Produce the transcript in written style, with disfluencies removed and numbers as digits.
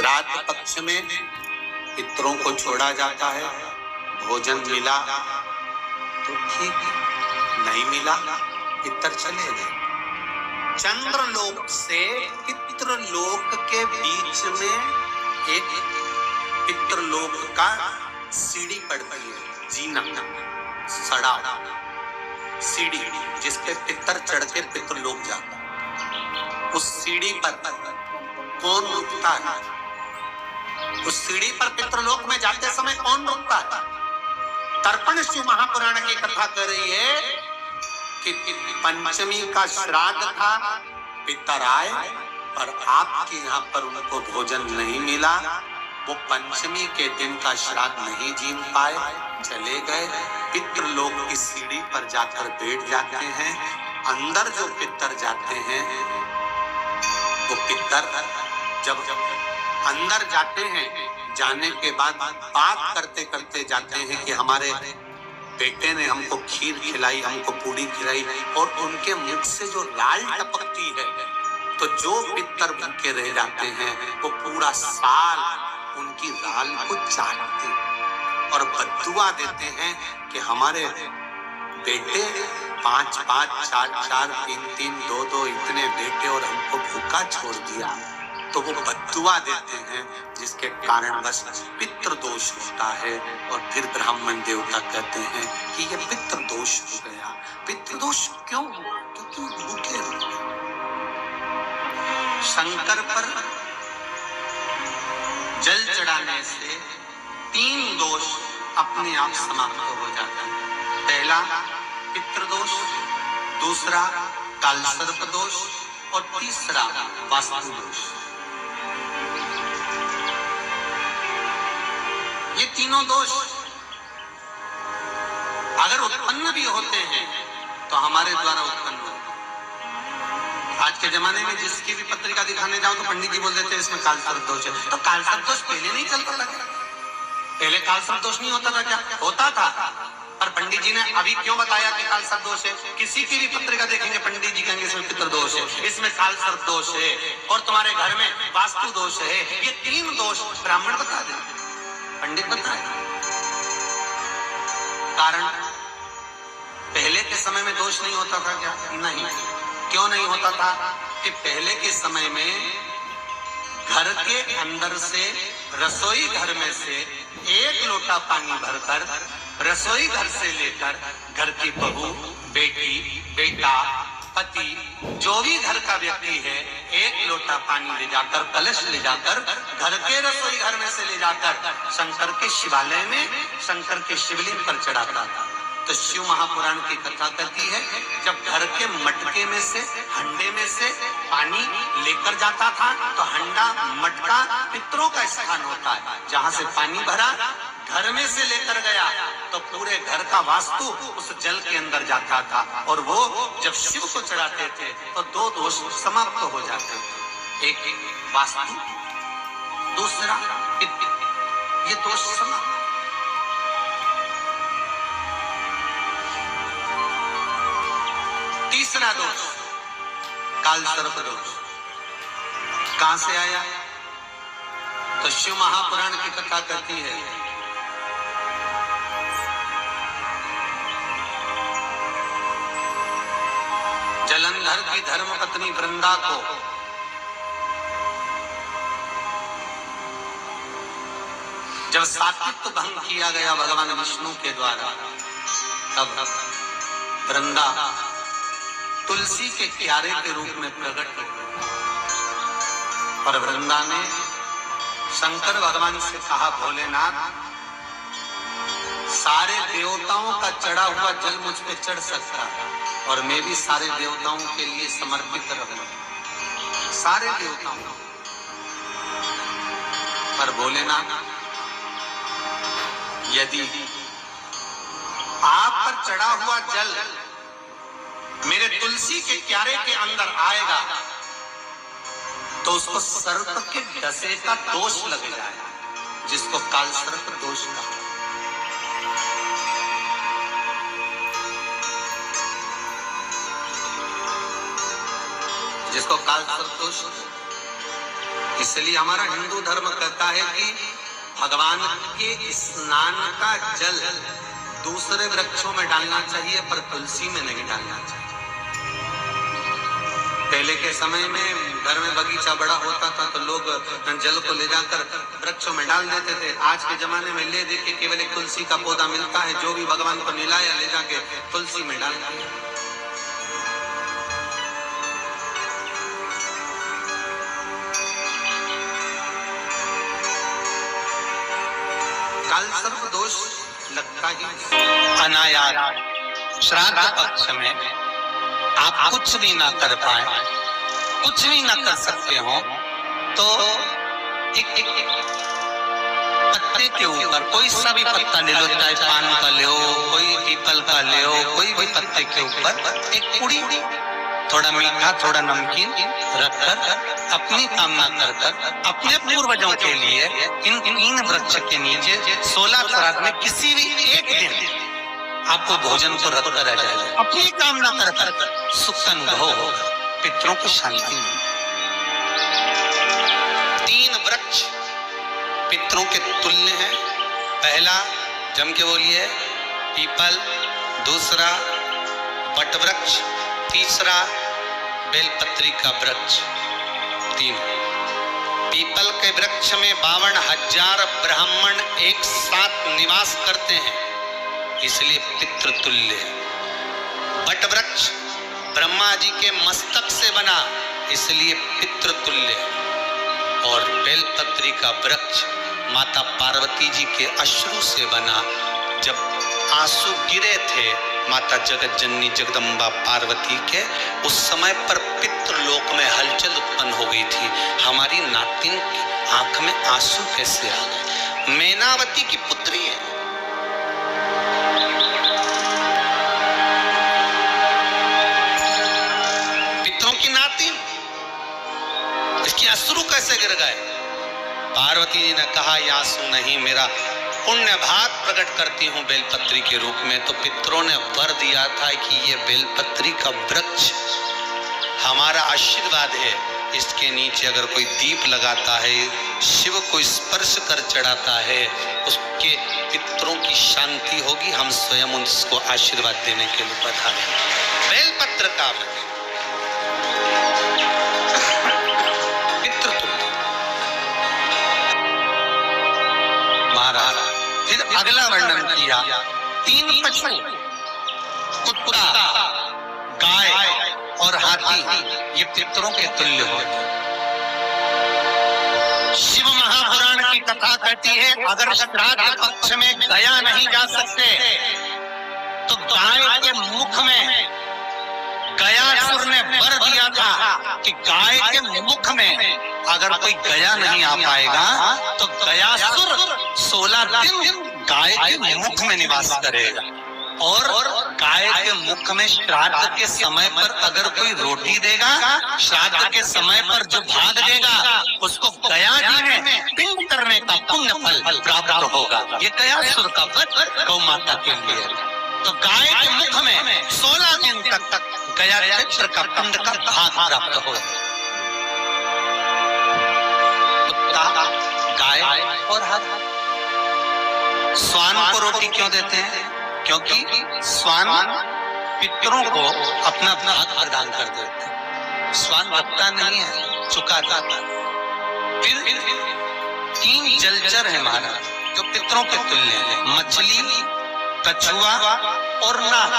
श्राद्ध पक्ष में पितरों को छोड़ा जाता है, भोजन मिला तो ठीक, नहीं मिला पितर चले गए। चंद्रलोक से पितृलोक के बीच में एक पितृलोक का सीढ़ी पड़ती है, जीना सड़ा सीढ़ी जिसपे पितर चढ़ के पितृलोक जाता। उस सीढ़ी पर कौन रुकता है? उस सीढ़ी पर पितृलोक में जाते समय कौन रुकता है? तर्पण शिव महापुराण की कथा कर रही है कि पंचमी का श्राद्ध था, पितर आए पर आपके यहाँ पर उनको भोजन नहीं मिला, वो पंचमी के दिन का श्राद्ध नहीं जीन पाए, चले गए। पितृलोक की सीढ़ी पर जाकर बैठ जाते हैं। अंदर जो पितर जाते हैं वो पितर जब अंदर जाते हैं, जाने के बाद बात करते करते जाते हैं कि हमारे बेटे ने हमको खीर खिलाई, हमको पूड़ी खिलाई, और उनके मुख से जो लाल टपकती है, तो जो पितर भूखे रह जाते हैं वो पूरा साल उनकी लाल को चाटते और बद्दुआ देते हैं कि हमारे बेटे 5 5 4 4 3 3 2 2 इतने बेटे और हमको भूखा छोड़ दिया। तो वो बद्दुआ देते हैं, जिसके कारण बस पितृ दोष होता है। और फिर ब्राह्मण देवता कहते हैं कि ये पितृ दोष हो गया। पितृ दोष क्यों? क्योंकि भूखे रहे। शंकर पर जल चढ़ाने से 3 दोष अपने आप समाप्त हो जाता है। पहला पितृदोष, दूसरा कालसर्प दोष और तीसरा वास्तु दोष। ये तीनों दोष अगर उत्पन्न भी होते हैं तो हमारे द्वारा उत्पन्न होते हैं। आज के जमाने में जिसकी भी पत्रिका दिखाने जाओ तो पंडित जी बोल देते हैं इसमें कालसर्प दोष है। तो कालसर्प दोष पहले नहीं चलता था क्या? पहले कालसर्प दोष नहीं होता था क्या? होता था, पर पंडित जी ने अभी क्यों बताया कि कालसर्प दोष है? किसी की भी पत्रिका देखेंगे पंडित जी कहेंगे इसमें पितृ दोष है, इसमें कालसर्प दोष है और तुम्हारे घर में वास्तु दोष है। ये 3 दोष ब्राह्मण बता देंगे, पंडित बताए। कारण पहले के समय में दोष नहीं होता था क्या? नहीं। क्यों नहीं होता था? कि पहले के समय में घर के अंदर से रसोई घर में से 1 लोटा पानी भरकर रसोई घर से लेकर घर की बहू, बेटी, बेटा, पति, जो भी घर का व्यक्ति है 1 लोटा पानी ले जाकर, कलश ले जाकर घर के रसोई घर में से ले जाकर शंकर के शिवालय में, शंकर के शिवलिंग पर चढ़ाता था। तो शिव महापुराण की कथा कहती है जब घर के मटके में से, हंडे में से पानी लेकर जाता था तो हंडा, मटका पितरों का स्थान होता है। जहां से पानी भरा घर में से लेकर गया तो पूरे घर का वास्तु उस जल के अंदर जाता था, और वो जब शिव को चढ़ाते थे तो 2 दोष समाप्त हो जाते थे। एक वास्तु, दूसरा पितृ, ये दोष समाप्त। तीसरा दोष कालसर्प दोष कहां से आया? तो शिव महापुराण की कथा कहती है जलंधर की धर्मपत्नी वृंदा को जब सात्वित्व भंग किया गया भगवान विष्णु के द्वारा, तब वृंदा तुलसी के क्यारे के रूप में प्रकट हुई। और वृंदा ने शंकर भगवान से कहा, भोलेनाथ, सारे देवताओं का चढ़ा हुआ जल मुझ पे चढ़ सकता है और मैं भी सारे देवताओं के लिए समर्पित रहूं, सारे देवताओं। पर भोलेनाथ, यदि आप पर चढ़ा हुआ जल मेरे तुलसी के क्यारे के अंदर आएगा तो उसको सर्प के डसे का दोष लग जाएगा, जिसको कालसर्प दोष कहा। जिसको कालसर्प दोष, इसलिए हमारा हिंदू धर्म कहता है कि भगवान के स्नान का जल दूसरे वृक्षों में डालना चाहिए, पर तुलसी में नहीं डालना चाहिए। पहले के समय में घर में बगीचा बड़ा होता था तो लोग जल को ले जाकर वृक्षों में डाल देते थे। आज के जमाने में ले दे के केवल एक तुलसी का पौधा मिलता है, जो भी भगवान को मिलाया ले जाके तुलसी में डाल दिया। काल सर्प दोष लगता ही अनायास श्राद्ध पक्ष में आप कुछ भी ना कर पाए, कुछ भी ना कर सकते हो, तो एक पत्ते के ऊपर कोई सा भी पत्ता ले लो, चाहे पान का ले हो, कोई पीपल का ले हो, कोई भी पत्ते के ऊपर एक पुड़ी थोड़ा मीठा थोड़ा नमकीन रखकर अपनी कामना कर अपने पूर्वजों के लिए इन 3 वृक्ष के नीचे 16 श्राद्ध में किसी भी एक दिन आपको भोजन को रख कर जाएगा। अपनी कामना कर सुख का अनुभव होगा, पितरों को शांति मिलेगी। 3 वृक्ष पितरों के तुल्य हैं। पहला जम के बोलिए पीपल, दूसरा वट वृक्ष, तीसरा बेलपत्री का वृक्ष। 3 पीपल के वृक्ष में 52,000 ब्राह्मण एक साथ निवास करते हैं, इसलिए पितृतुल्य। वट वृक्ष ब्रह्मा जी के मस्तक से बना, इसलिए पितृतुल्य। और बेलपत्री का वृक्ष माता पार्वती जी के अश्रु से बना। जब आंसू गिरे थे माता जगत जननी जगदम्बा पार्वती के, उस समय पर पितृलोक में हलचल उत्पन्न हो गई थी। हमारी नातिन की आंख में आंसू कैसे आ गए? मैनावती की पुत्री है, की नातिन, इसकी अश्रु कैसे गिर गए? पार्वती जी ने कहा ये आंसू नहीं, मेरा पुण्य भाग प्रकट करती हूँ बेलपत्री के रूप में। तो पितरों ने वर दिया था कि ये बेलपत्री का वृक्ष हमारा आशीर्वाद है, इसके नीचे अगर कोई दीप लगाता है, शिव को स्पर्श कर चढ़ाता है, उसके पितरों की शांति होगी। हम स्वयं उसको आशीर्वाद देने के लिए पधारे। बेलपत्र का वृक्ष महाराज। फिर अगला वर्णन किया 3 पशु, कुत्ता, गाय और हाथी, ये पितरों के तुल्य हो। शिव महापुराण की कथा कहती है अगर श्राद्ध पक्ष में गया नहीं जा सकते तो गाय के मुख में गयासुर ने वर दिया था कि गाय के मुख में अगर कोई गया नहीं आ पाएगा तो गयासुर 16 दिन गाय के मुख में निवास करेगा। और गाय के मुख में श्राद्ध के समय पर अगर कोई रोटी देगा, श्राद्ध के समय पर जो भाग देगा उसको गया जी में पिंड करने का पुण्य फल प्राप्त होगा। ये गयासुर का व्रत गौ माता के लिए। तो गाय के मुख में 16 दिन तक गया क्षेत्र का पिंड का भाग प्राप्त हो। कुत्ता, गाय और हाथी। स्वान को रोटी क्यों देते हैं? क्योंकि स्वान पितरों को अपना भाग प्रदान कर देते हैं। स्वान भक्ता नहीं है, चुका जाता। फिर 3 जलचर है महाराज जो पितरों के तुल्य हैं, मछली, कछुआ और नाग।